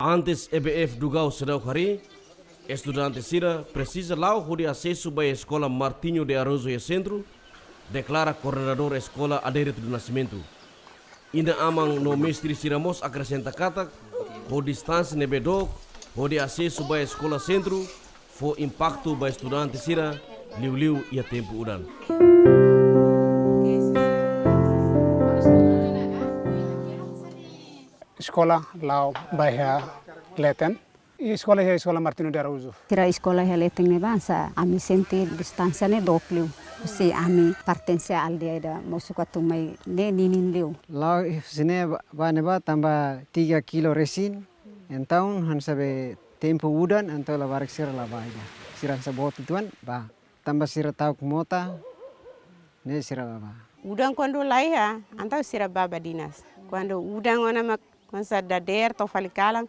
Antes EBF Dugau Sedau Hari, estudante Sira precisa lá o de acesso à escola Martinho de Arrozo e Centro, declara coordenador escola Adérito do Nascimento. Ina amang no mestre Siramos acrescenta kata, o distância nebedok, o de acesso à escola Centro, for impacto para estudante Sira, liu-liu e a tempo udan. Sekolah lau bahaya leten. Sekolah ya sekolah Martino de Araujo. Kira sekolah ya leteng ne bangsa, ami senti distansia ne dopliu. Si ami pertensi aldeia da masuka tumai ne ninin liu. Lau sini ba tambah 3 kilo resin. Então han sabe tempo udan anto la barik sira la bahaya. Sira sabot tuan ba tambah sira tau kumota ne sira ba. Udang quando lai ha, antau sira baba dinas. Quando udang ona mak konsa da der to falikalang